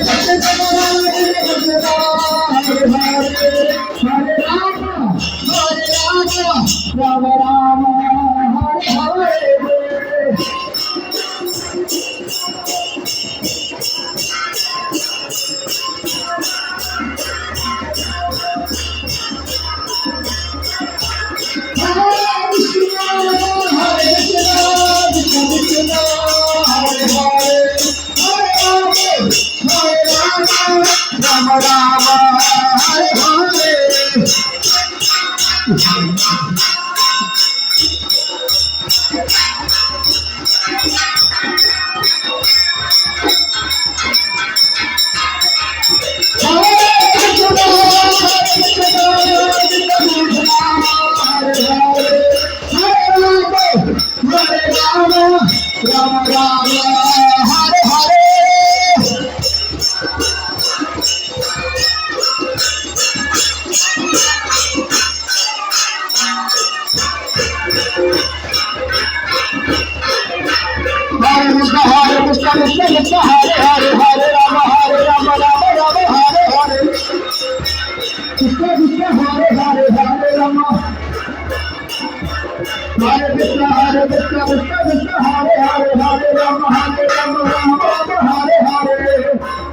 Rama Rama Hare Hare Rama Rama Hare Hare Rama Rama Hare Hare Hare Krishna Krishna Krishna Hare Hare Hare Rama Rama Rama Hare Hare Krishna Krishna Hare Hare Hare Rama Hare Krishna Krishna Krishna Hare Hare Hare Rama Rama Rama Hare Hare